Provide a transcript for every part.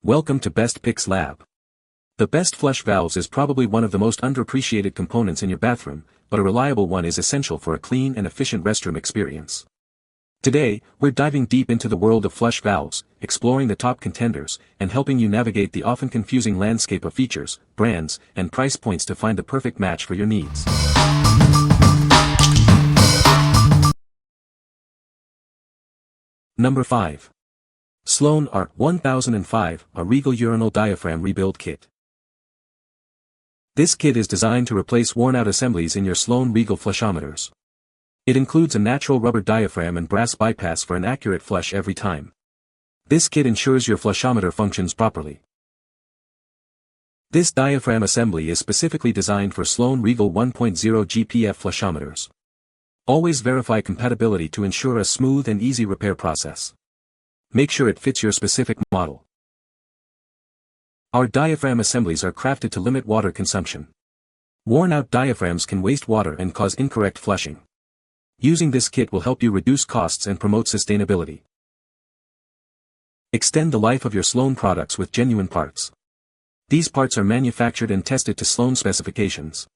Welcome to Best Picks Lab. The best flush valves is probably one of the most underappreciated components in your bathroom, but a reliable one is essential for a clean and efficient restroom experience. Today, we're diving deep into the world of flush valves, exploring the top contenders, and helping you navigate the often confusing landscape of features, brands, and price points to find the perfect match for your needs. Number 5. Sloan R1005, a Regal Urinal Diaphragm Rebuild Kit. This kit is designed to replace worn-out assemblies in your Sloan Regal flushometers. It includes a natural rubber diaphragm and brass bypass for an accurate flush every time. This kit ensures your flushometer functions properly. This diaphragm assembly is specifically designed for Sloan Regal 1.0 GPF flushometers. Always verify compatibility to ensure a smooth and easy repair process. Make sure it fits your specific model. Our diaphragm assemblies are crafted to limit water consumption. Worn-out diaphragms can waste water and cause incorrect flushing. Using this kit will help you reduce costs and promote sustainability. Extend the life of your Sloan products with genuine parts. These parts are manufactured and tested to Sloan specifications.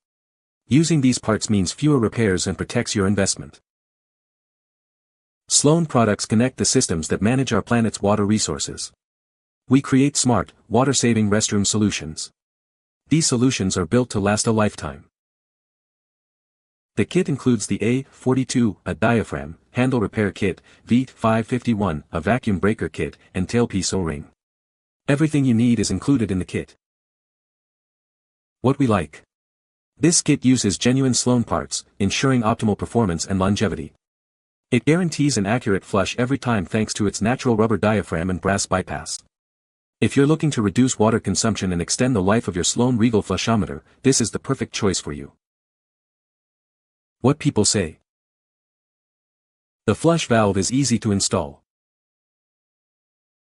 Using these parts means fewer repairs and protects your investment. Sloan products connect the systems that manage our planet's water resources. We create smart, water-saving restroom solutions. These solutions are built to last a lifetime. The kit includes the A42, a diaphragm, handle repair kit, V551, a vacuum breaker kit, and tailpiece O-ring. Everything you need is included in the kit. What we like. This kit uses genuine Sloan parts, ensuring optimal performance and longevity. It guarantees an accurate flush every time thanks to its natural rubber diaphragm and brass bypass. If you're looking to reduce water consumption and extend the life of your Sloan Regal flushometer, this is the perfect choice for you. What people say. The flush valve is easy to install.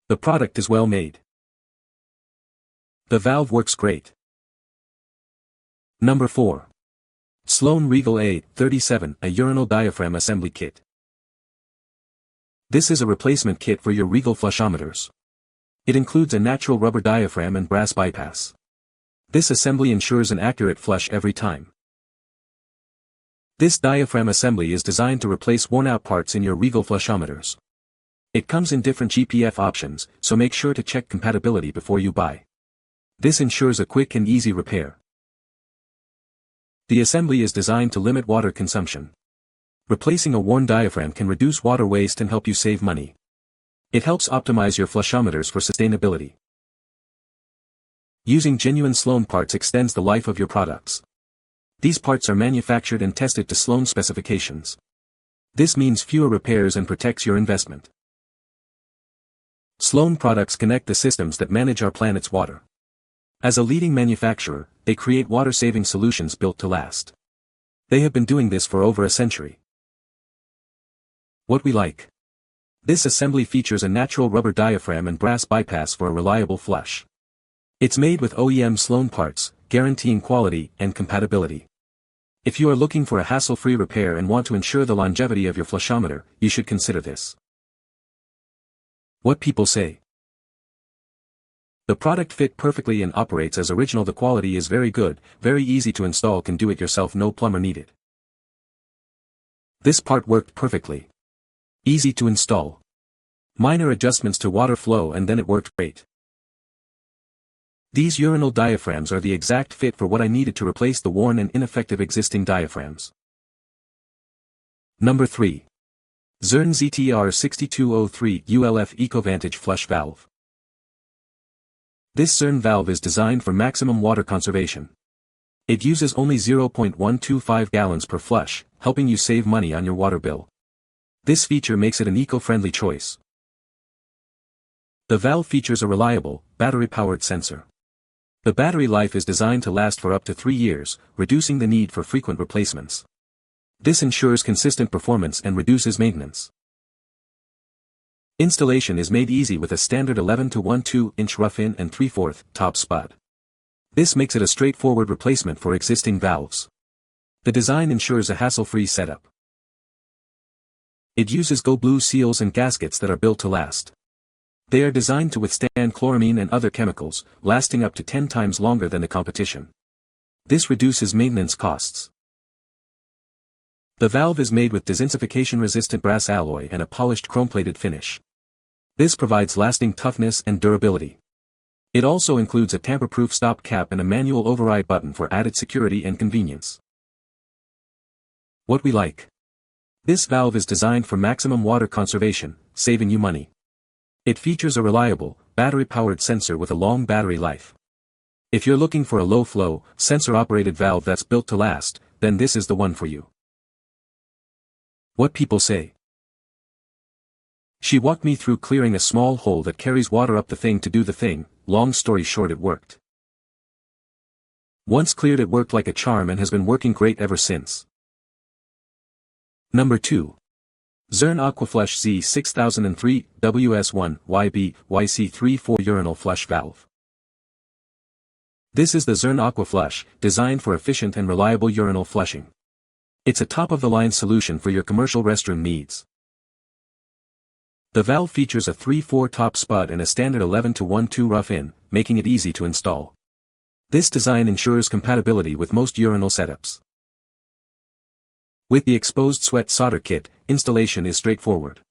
The product is well made. The valve works great. Number 4. Sloan Regal A37, a urinal diaphragm assembly kit. This is a replacement kit for your Regal flushometers. It includes a natural rubber diaphragm and brass bypass. This assembly ensures an accurate flush every time. This diaphragm assembly is designed to replace worn-out parts in your Regal flushometers. It comes in different GPF options, so make sure to check compatibility before you buy. This ensures a quick and easy repair. The assembly is designed to limit water consumption. Replacing a worn diaphragm can reduce water waste and help you save money. It helps optimize your flushometers for sustainability. Using genuine Sloan parts extends the life of your products. These parts are manufactured and tested to Sloan specifications. This means fewer repairs and protects your investment. Sloan products connect the systems that manage our planet's water. As a leading manufacturer, they create water-saving solutions built to last. They have been doing this for over a century. What we like. This assembly features a natural rubber diaphragm and brass bypass for a reliable flush. It's made with OEM Sloan parts, guaranteeing quality and compatibility. If you are looking for a hassle-free repair and want to ensure the longevity of your flushometer, you should consider this. What people say. The product fit perfectly and operates as original. The quality is very good, very easy to install, can do it yourself, no plumber needed. This part worked perfectly. Easy to install. Minor adjustments to water flow and then it worked great. These urinal diaphragms are the exact fit for what I needed to replace the worn and ineffective existing diaphragms. Number 3. Zurn ZTR6203 ULF EcoVantage Flush Valve. This Zurn valve is designed for maximum water conservation. It uses only 0.125 gallons per flush, helping you save money on your water bill. This feature makes it an eco-friendly choice. The valve features a reliable, battery-powered sensor. The battery life is designed to last for up to 3 years, reducing the need for frequent replacements. This ensures consistent performance and reduces maintenance. Installation is made easy with a standard 11 to 1/2-inch rough-in and 3/4 top spot. This makes it a straightforward replacement for existing valves. The design ensures a hassle-free setup. It uses Go Blue seals and gaskets that are built to last. They are designed to withstand chloramine and other chemicals, lasting up to 10 times longer than the competition. This reduces maintenance costs. The valve is made with desinsification-resistant brass alloy and a polished chrome-plated finish. This provides lasting toughness and durability. It also includes a tamper-proof stop cap and a manual override button for added security and convenience. What we like. This valve is designed for maximum water conservation, saving you money. It features a reliable, battery-powered sensor with a long battery life. If you're looking for a low-flow, sensor-operated valve that's built to last, then this is the one for you. What people say. She walked me through clearing a small hole that carries water up the thing to do the thing. Long story short, it worked. Once cleared, it worked like a charm and has been working great ever since. Number 2. Zurn Aquaflush Z6003 WS1 YB YC34 Urinal Flush Valve. This is the Zurn Aquaflush, designed for efficient and reliable urinal flushing. It's a top-of-the-line solution for your commercial restroom needs. The valve features a 3/4 top spud and a standard 11-1-2 rough-in, making it easy to install. This design ensures compatibility with most urinal setups. With the exposed sweat solder kit, installation is straightforward.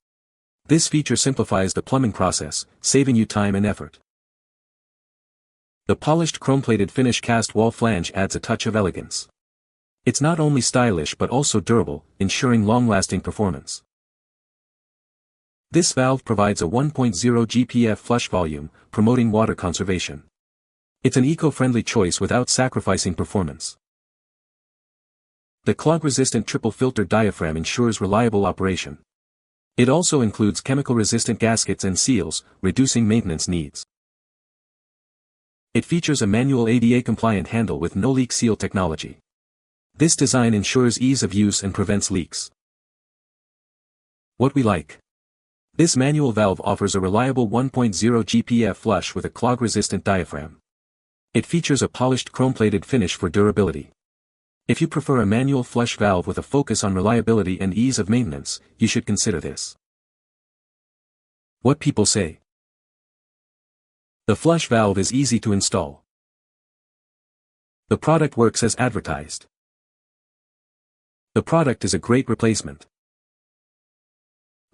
This feature simplifies the plumbing process, saving you time and effort. The polished chrome-plated finish cast wall flange adds a touch of elegance. It's not only stylish but also durable, ensuring long-lasting performance. This valve provides a 1.0 GPF flush volume, promoting water conservation. It's an eco-friendly choice without sacrificing performance. The clog-resistant triple-filter diaphragm ensures reliable operation. It also includes chemical-resistant gaskets and seals, reducing maintenance needs. It features a manual ADA-compliant handle with no-leak seal technology. This design ensures ease of use and prevents leaks. What we like. This manual valve offers a reliable 1.0 GPF flush with a clog-resistant diaphragm. It features a polished chrome-plated finish for durability. If you prefer a manual flush valve with a focus on reliability and ease of maintenance, you should consider this. What people say. The flush valve is easy to install. The product works as advertised. The product is a great replacement.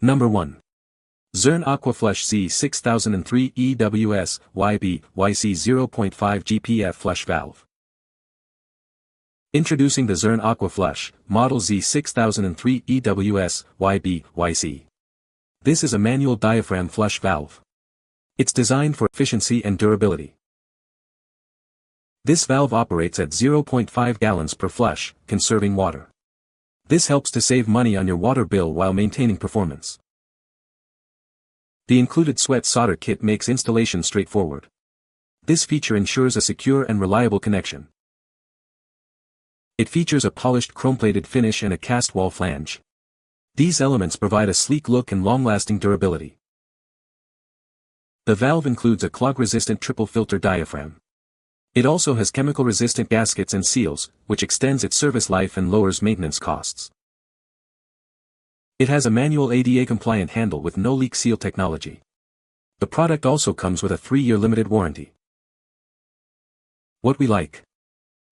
Number 1. Zurn Aquaflush Z6003 EWS YB YC 0.5 GPF Flush Valve. Introducing the Zurn Aquaflush, model Z6003 EWS YB YC. This is a manual diaphragm flush valve. It's designed for efficiency and durability. This valve operates at 0.5 gallons per flush, conserving water. This helps to save money on your water bill while maintaining performance. The included sweat solder kit makes installation straightforward. This feature ensures a secure and reliable connection. It features a polished chrome-plated finish and a cast wall flange. These elements provide a sleek look and long-lasting durability. The valve includes a clog-resistant triple-filter diaphragm. It also has chemical-resistant gaskets and seals, which extends its service life and lowers maintenance costs. It has a manual ADA-compliant handle with no-leak seal technology. The product also comes with a 3-year limited warranty. What we like.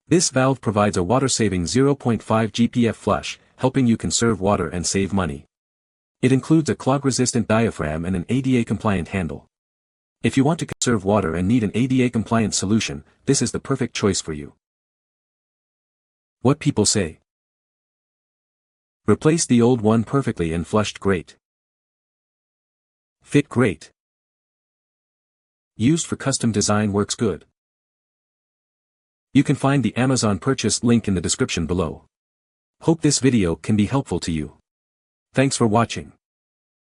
This valve provides a water-saving 0.5 GPF flush, helping you conserve water and save money. It includes a clog-resistant diaphragm and an ADA-compliant handle. If you want to conserve water and need an ADA-compliant solution, this is the perfect choice for you. What people say. Replaced the old one perfectly and flushed great. Fit great. Used for custom design works good. You can find the Amazon purchase link in the description below. Hope this video can be helpful to you. Thanks for watching.